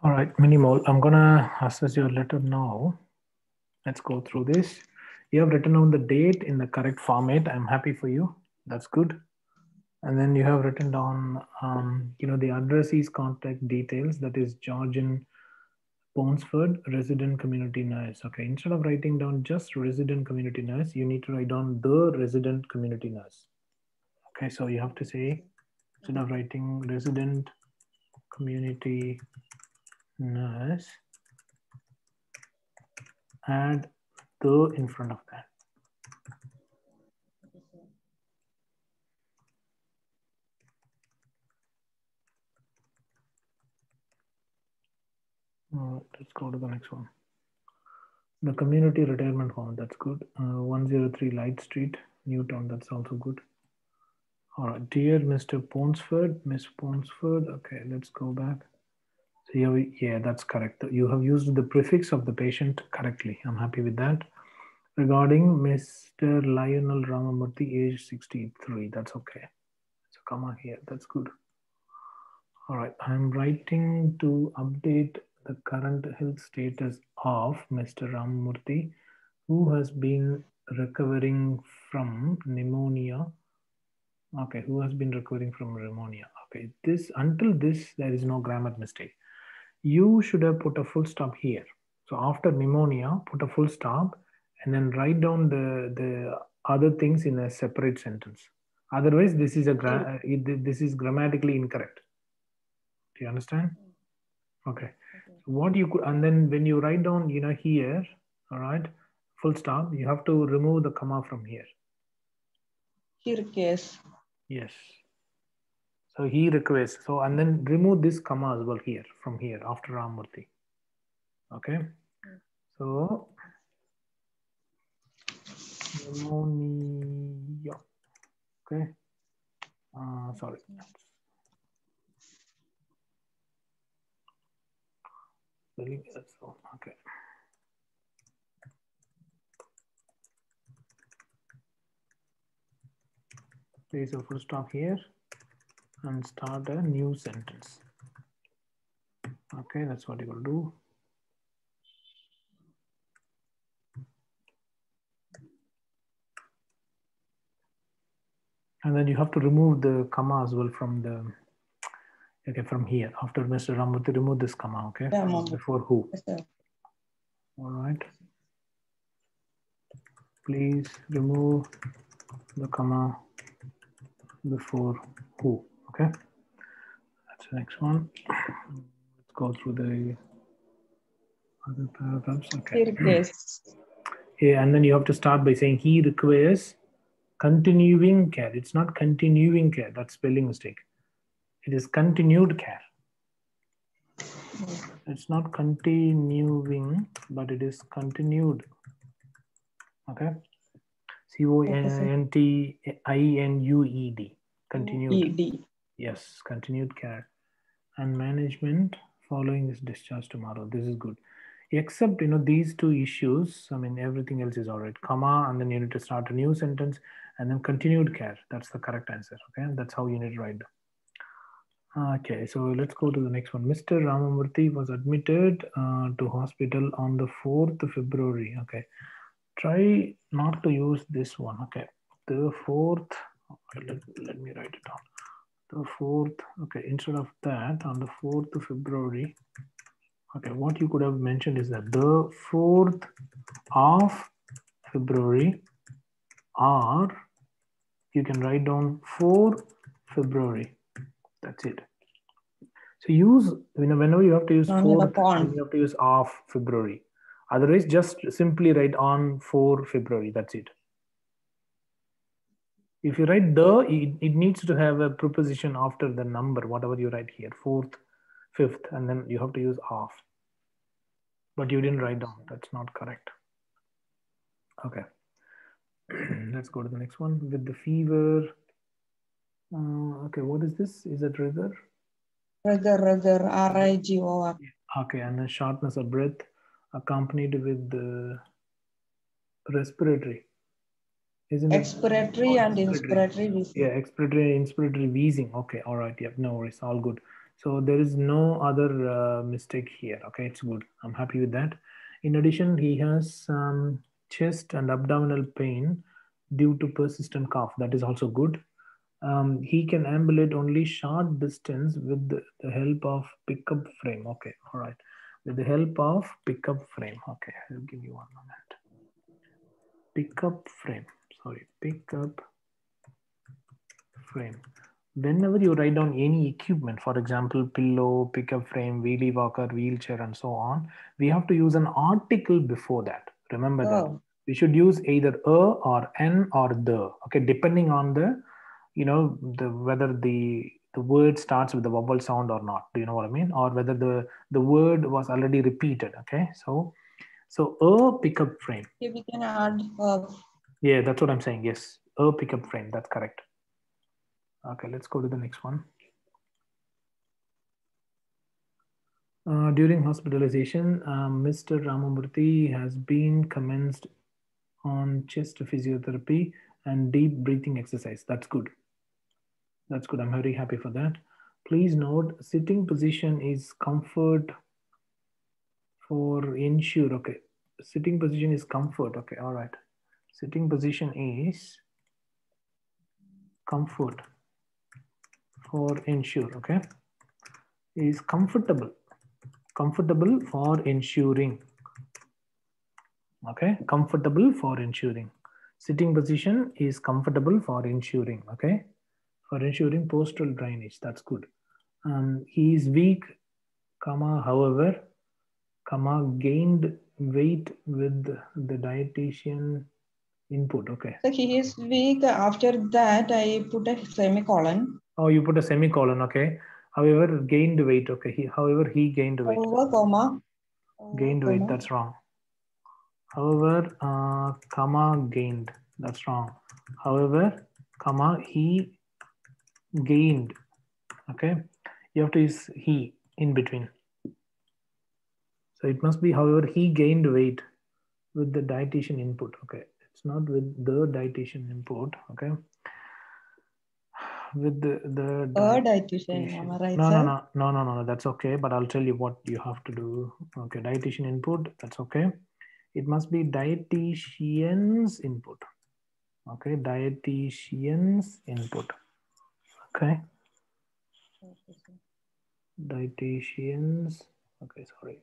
All right, minimal. I'm gonna assess your letter now. Let's go through this. You have written down the date in the correct format. I'm happy for you. That's good. And then you have written down, the addressee's contact details. That is Georgian Ponsford, resident community nurse. Okay, instead of writing down just resident community nurse, you need to write down the resident community nurse. Okay, so you have to say, instead of writing resident community nurse, add the in front of that. Let's go to the next one. The community retirement home, that's good. 103 Light Street, Newtown, that's also good. All right, dear Mr. Ponsford, Miss Ponsford. Okay, let's go back. So yeah, that's correct. You have used the prefix of the patient correctly. I'm happy with that. Regarding Mr. Lionel Ramamurthy, age 63, that's okay. So comma here, that's good. All right, I'm writing to update the current health status of Mr. Ramamurthy, who has been recovering from pneumonia. Okay, who has been recovering from pneumonia. Okay, until this, there is no grammar mistake. You should have put a full stop here. So after pneumonia, put a full stop and then write down the other things in a separate sentence. Otherwise, this is grammatically incorrect. Do you understand? Okay. So what you could, and then when you write down, here, all right, full stop, you have to remove the comma from here. He requests. Yes. So he requests. So, and then remove this comma as well here, from here, after Ramamurthy. Okay. So, pneumonia. Okay. Sorry. Okay. Place a full stop here and start a new sentence. Okay, that's what you will do. And then you have to remove the comma as well from the, okay, from here. After Mr. Ramamurthy, remove this comma, okay? Yeah, before who. Yes, all right. Please remove the comma before who, okay? That's the next one. Let's go through the other paragraphs, okay. He requests. Yeah, and then you have to start by saying he requires continuing care. It's not continuing care, that's spelling mistake. It is continued care. It's not continuing, but it is continued. Okay. CONTINUED. Continued. ED. Yes, continued care. And management following his discharge tomorrow. This is good. Except, these two issues, I mean, everything else is all right. Comma, and then you need to start a new sentence, and then continued care. That's the correct answer. Okay. That's how you need to write them. Okay, so let's go to the next one. Mr. Ramamurthy was admitted to hospital on the 4th of February. Okay, try not to use this one. Okay, the 4th. Okay, let me write it down. The 4th. Okay, instead of that, on the 4th of February. Okay, what you could have mentioned is that the 4th of February, or you can write down 4 February. That's it. So use, whenever you have to use 4th, you have to use of February. Otherwise, just simply write on 4 February. That's it. If you write the, it needs to have a preposition after the number, whatever you write here, 4th, 5th, and then you have to use of. But you didn't write down. That's not correct. Okay. Let's go to the next one. With the fever. Okay, what is this? Is it rigor? Rigor, R-I-G-O-R. Okay, and then shortness of breath accompanied with the respiratory. Isn't expiratory and inspiratory wheezing. Yeah, expiratory and inspiratory wheezing. Okay, all right. Yep, no worries. All good. So there is no other mistake here. Okay, it's good. I'm happy with that. In addition, he has chest and abdominal pain due to persistent cough. That is also good. He can ambulate only short distance with the help of pickup frame. Okay, all right. With the help of pickup frame. Okay, I'll give you one moment. Pickup frame. Sorry, pickup frame. Whenever you write down any equipment, for example, pillow, pickup frame, wheelie walker, wheelchair, and so on, we have to use an article before that. Remember that. Oh, We should use either a or an or the. Okay, depending on the, the whether the word starts with the vowel sound or not. Do you know what I mean? Or whether the word was already repeated. Okay, so a pickup frame. here we can add Yeah, that's what I'm saying. Yes, a pickup frame. That's correct. Okay, let's go to the next one. During hospitalization, Mr. Ramamurthy has been commenced on chest physiotherapy and deep breathing exercise. That's good. That's good. I'm very happy for that. Please note, sitting position is comfort for ensure. Okay, sitting position is comfort. Okay, all right. Sitting position is comfort for ensure. Okay, is comfortable for ensuring. Okay, comfortable for ensuring. Sitting position is comfortable for ensuring. Okay, for ensuring postal drainage. That's good. He is weak, comma, however, comma, gained weight with the dietitian input. Okay. so he is weak. After that, I put a semicolon. Oh, you put a semicolon. Okay. However, gained weight. Okay. However, he gained weight. Over comma. Gained weight. That's wrong. However, comma, gained. That's wrong. However, comma, he gained. Okay, you have to use he in between. So it must be, however, he gained weight with the dietitian input. Okay, it's not with the dietitian input. Okay, with the Dietitian. Am I right, sir? no, that's okay, but I'll tell you what you have to do. Okay, dietitian input, that's okay. It must be dietitian's input. Okay, dietitian's input. Okay, dietitian's. Okay, sorry.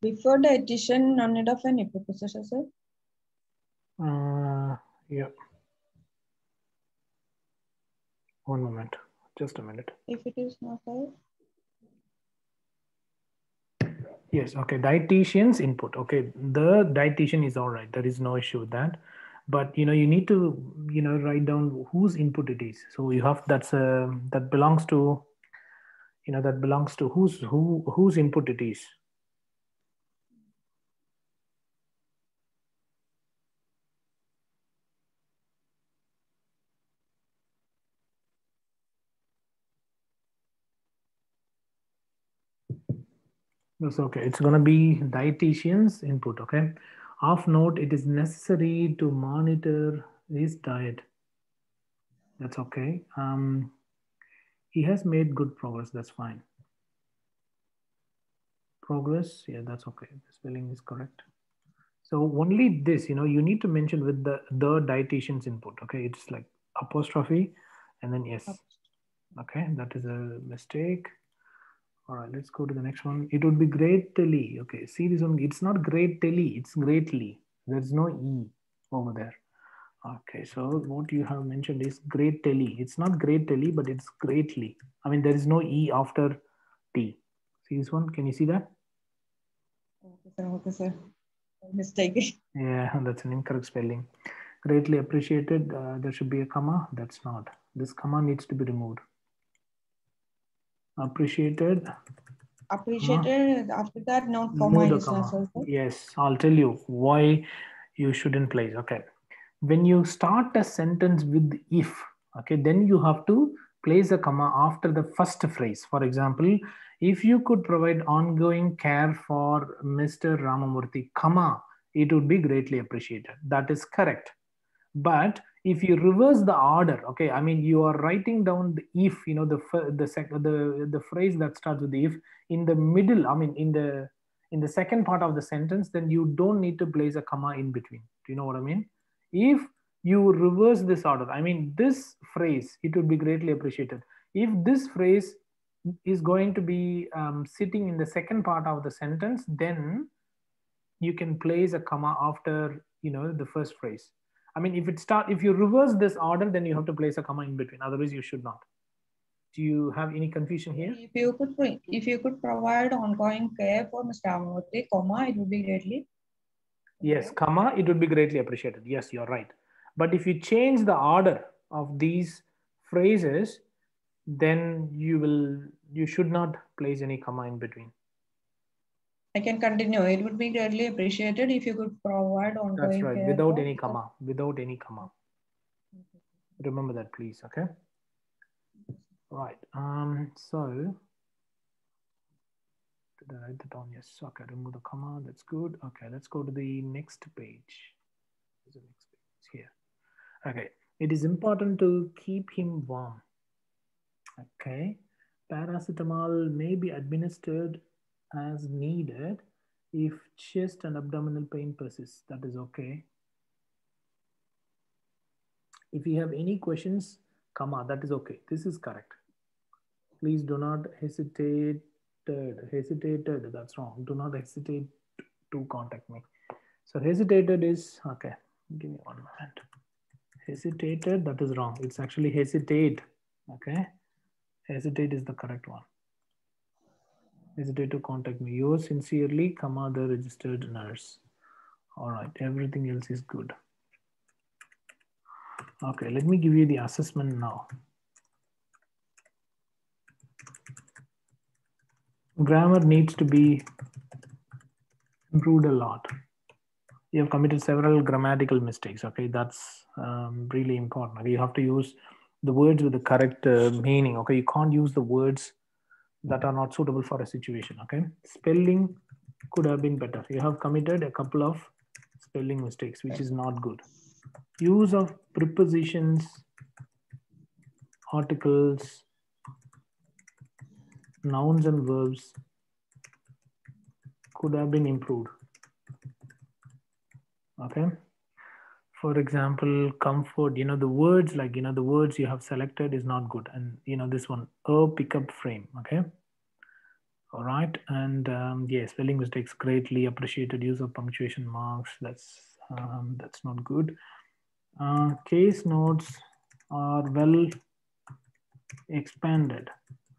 Before dietitian, no need of any preposition, sir. Yeah. One moment. Just a minute. If it is not there. Yes. Okay. Dietitian's input. Okay. The dietitian is all right. There is no issue with that. But you need to write down whose input it is. So you have that belongs to whose input it is. That's okay. It's gonna be dietitian's input. Okay. Off note, it is necessary to monitor his diet. That's okay. He has made good progress. That's fine. Progress. Yeah, that's okay. The spelling is correct. So only this, you need to mention with the dietitian's input. Okay, it's like apostrophe, and then yes. Okay, that is a mistake. All right, let's go to the next one. It would be greatly. Okay, see this one. It's not greatly. It's greatly. There's no e over there. Okay, so what you have mentioned is greatly. It's not greatly, but it's greatly. I mean, there is no e after t. See this one? Can you see that? Okay, sir. Mistake. Yeah, that's an incorrect spelling. Greatly appreciated. There should be a comma. That's not. This comma needs to be removed. Appreciated. Appreciated. After that, no comma Remove the is comma. necessary. Yes, I'll tell you why you shouldn't place. Okay. When you start a sentence with if, okay, then you have to place a comma after the first phrase. For example, if you could provide ongoing care for Mr. Ramamurthy, comma, it would be greatly appreciated. That is correct. But if you reverse the order, okay, I mean, you are writing down the if, you know, the phrase that starts with the if in the middle, I mean, in the second part of the sentence, then you don't need to place a comma in between. Do you know what I mean? If you reverse this order, I mean, this phrase, it would be greatly appreciated. If this phrase is going to be sitting in the second part of the sentence, then you can place a comma after, you know, the first phrase. I mean, if you reverse this order, then you have to place a comma in between. Otherwise, you should not. Do you have any confusion here? If you could provide ongoing care for Mr. Ramamurthy, comma, it would be greatly. Yes, comma, it would be greatly appreciated. Yes, you're right. But if you change the order of these phrases, then you should not place any comma in between. I can continue. It would be greatly appreciated if you could provide ongoing care. That's right, without any comma, without any comma. Remember that, please, okay? Right, so, did I write that down? Yes, okay, remove the comma, that's good. Okay, let's go to the next page. Where's the next page? Here. Okay, it is important to keep him warm. Okay, paracetamol may be administered as needed if chest and abdominal pain persists. That is okay. If you have any questions, comma, that is okay. This is correct. Please do not hesitate. Hesitated, that's wrong. Do not hesitate to contact me. So hesitated is okay. Give me 1 minute. Hesitated, that is wrong. It's actually hesitate. Okay, hesitate is the correct one. Hesitate to contact me. Yours sincerely, comma, the registered nurse. All right, everything else is good. Okay, let me give you the assessment now. Grammar needs to be improved a lot. You have committed several grammatical mistakes. Okay, that's really important. Okay? You have to use the words with the correct meaning. Okay, you can't use the words that are not suitable for a situation. Okay, spelling could have been better. You have committed a couple of spelling mistakes, which is not good. Use of prepositions, articles, nouns and verbs could have been improved. Okay, for example, comfort, you know, the words, like, you know, the words you have selected is not good. And, you know, this one, a pickup frame. Okay, all right. And yeah, spelling mistakes greatly appreciated. Use of punctuation marks, that's not good. Case notes are well expanded.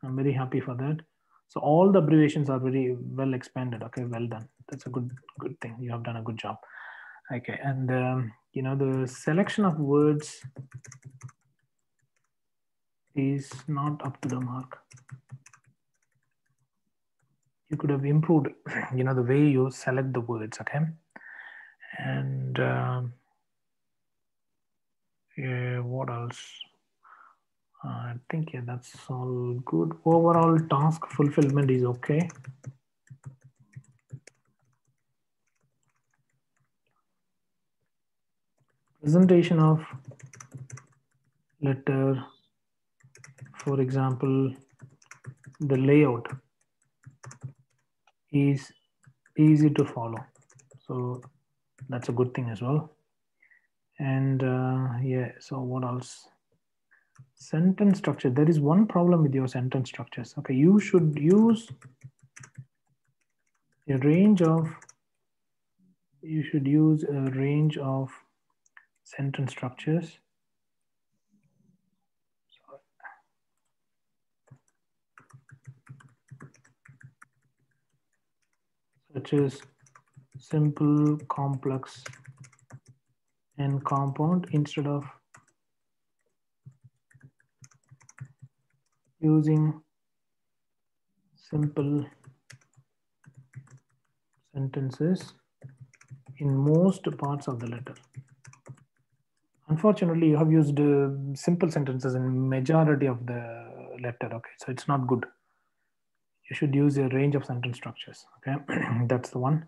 I'm very happy for that. So all the abbreviations are very well expanded. Okay, well done. That's a good thing. You have done a good job. Okay, and you know, the selection of words is not up to the mark. You could have improved, you know, the way you select the words. Okay, and yeah, what else? I think, yeah, that's all good. Overall task fulfillment is okay. Presentation of letter, for example, the layout is easy to follow. So that's a good thing as well. And yeah, so what else? Sentence structure. There is one problem with your sentence structures. Okay, you should use a range of sentence structures. Such as simple, complex, and compound, instead of using simple sentences in most parts of the letter. Unfortunately, you have used simple sentences in majority of the letter. Okay, so it's not good. You should use a range of sentence structures. Okay, that's the one.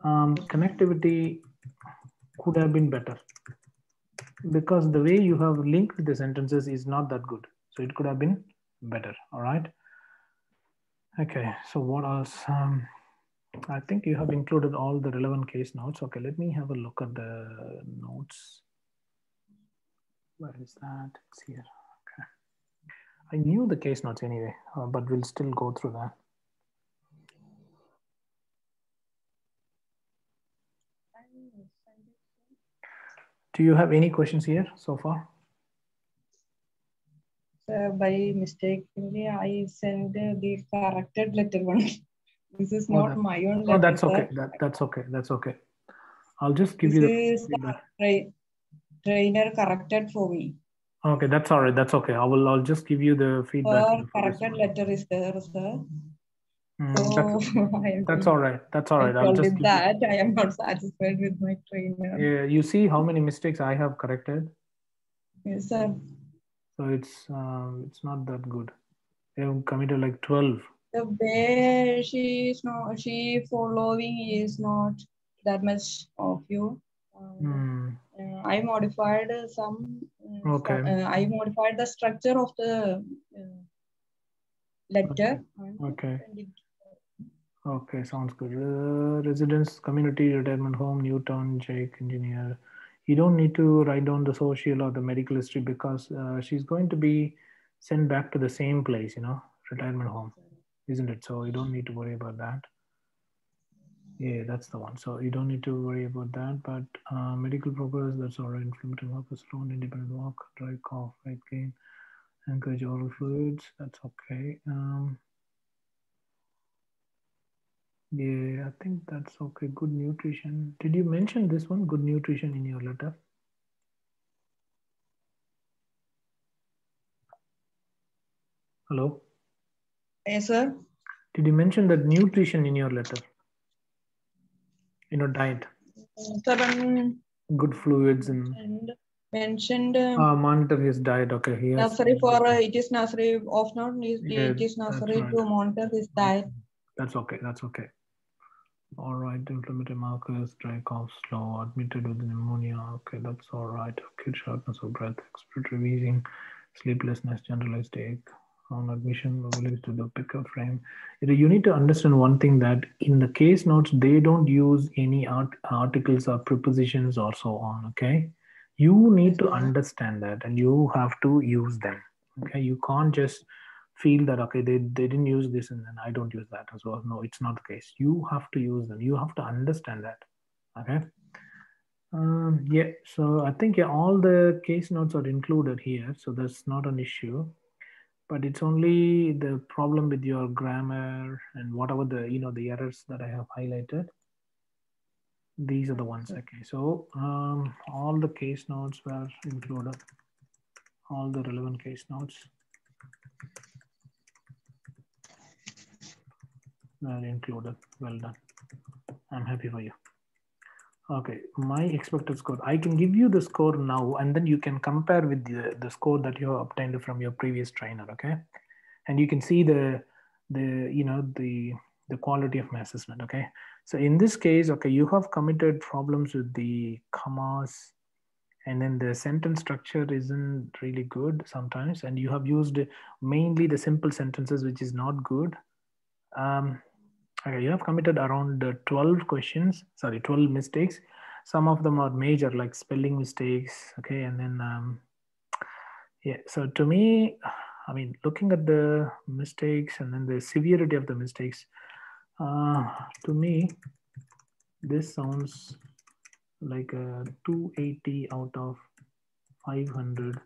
Connectivity could have been better because the way you have linked the sentences is not that good. So it could have been better. All right. Okay. So what else? I think you have included all the relevant case notes. Okay. Let me have a look at the notes. Where is that? It's here. Okay. I knew the case notes anyway, but we'll still go through that. Do you have any questions here so far? By mistake, I sent the corrected letter one. This is not my own letter. Oh, that's okay. Sir. That's okay. That's okay. I'll just give This you is the feedback. Trainer corrected for me. Okay, that's all right. That's okay. I'll just give you the feedback. Corrected letter is there, sir. That's all right. That's all right. I told him that I am not satisfied with my trainer. Yeah, you see how many mistakes I have corrected? Yes, sir. So it's not that good. They have committed like 12. The way she following is not that much of you. I modified some. Okay. I modified the structure of the letter. Okay. Okay, sounds good. Residence, community, retirement home, Newtown, Jake, engineer. You don't need to write down the social or the medical history because she's going to be sent back to the same place, retirement home, isn't it? So you don't need to worry about that. Yeah, that's the one. So you don't need to worry about that. But medical progress, that's all right. Inflammatory markers, slow independent walk, dry cough, weight gain, encourage oral fluids. That's okay. Yeah, I think that's okay. Good nutrition. Did you mention this one, good nutrition, in your letter? Hello? Yes, sir. Did you mention that nutrition in your letter? In your diet? Good fluids and mentioned monitor his diet. Okay, he has nursery for it is nursery of not it is nursery right. to monitor his diet. That's okay. That's okay. All right. Inflammatory markers, dry cough, slow, admitted with pneumonia. Okay, that's all right. Acute shortness of breath, expiratory wheezing, sleeplessness, generalized ache. On admission, mobilized to the picker frame. You need to understand one thing, that in the case notes, they don't use any articles or prepositions or so on. Okay, you need to understand that, and you have to use them. Okay, you can't just feel that okay, they didn't use this and then I don't use that as well. No, it's not the case. You have to use them. You have to understand that. Okay. Yeah, so I think all the case notes are included here, so that's not an issue. But it's only the problem with your grammar and whatever the errors that I have highlighted. These are the ones. Okay, so all the case notes were included. All the relevant case notes were included. Well done. I'm happy for you. Okay, my expected score. I can give you the score now, and then you can compare with the score that you have obtained from your previous trainer. Okay, and you can see the quality of my assessment. Okay, so in this case, okay, you have committed problems with the commas, and then the sentence structure isn't really good sometimes, and you have used mainly the simple sentences, which is not good. Okay, you have committed around 12 questions, sorry, 12 mistakes. Some of them are major, like spelling mistakes. Okay, and then yeah, so to me, I mean, looking at the mistakes and then the severity of the mistakes, to me, this sounds like a 280 out of 500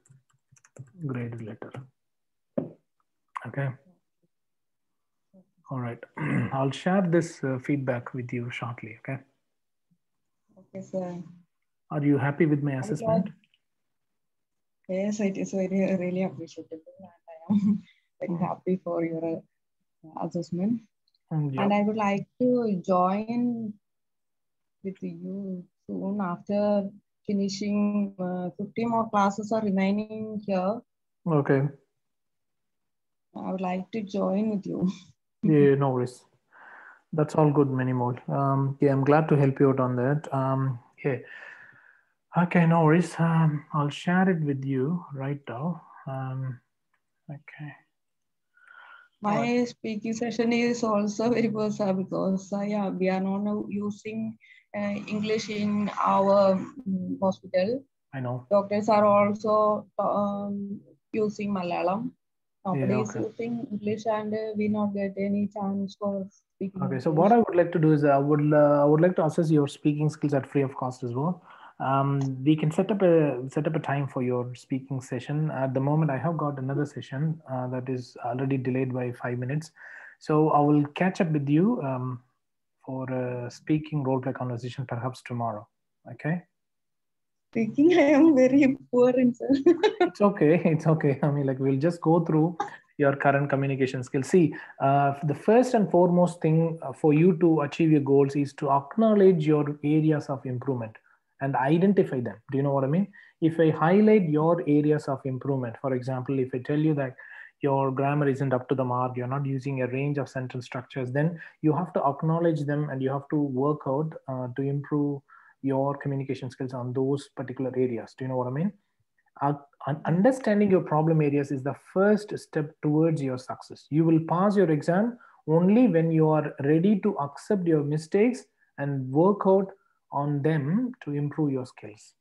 graded letter. Okay. All right. I'll share this feedback with you shortly. Okay. Okay, sir. Are you happy with my assessment? Yes, it is very really appreciable, and I am very happy for your assessment. Yep. And I would like to join with you soon after finishing 50 more classes are remaining here. Okay. I would like to join with you. Yeah, no worries. That's all good, many more. Yeah, I'm glad to help you out on that. Yeah. Okay, no worries. I'll share it with you right now. Okay. All right. My speaking session is also very personal because yeah, we are not now using English in our hospital. I know. Doctors are also using Malayalam. Yeah, Nobody is okay. using English, and we not get any chance for speaking Okay, so what English. I would like to do is I would like to assess your speaking skills at free of cost as well. We can set up a time for your speaking session. At the moment, I have got another session that is already delayed by 5 minutes, so I will catch up with you for a speaking role play conversation perhaps tomorrow. Okay. Speaking, I am very poor in sir. It's okay. It's okay. I mean, like, we'll just go through your current communication skills. See, the first and foremost thing for you to achieve your goals is to acknowledge your areas of improvement and identify them. Do you know what I mean? If I highlight your areas of improvement, for example, if I tell you that your grammar isn't up to the mark, you're not using a range of sentence structures, then you have to acknowledge them and you have to work out to improve your communication skills on those particular areas. Do you know what I mean? Understanding your problem areas is the first step towards your success. You will pass your exam only when you are ready to accept your mistakes and work out on them to improve your skills.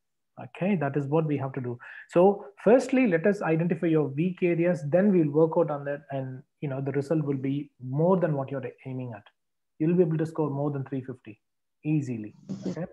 Okay, that is what we have to do. So firstly, let us identify your weak areas, then we'll work out on that, and the result will be more than what you're aiming at. You'll be able to score more than 350 easily. Okay.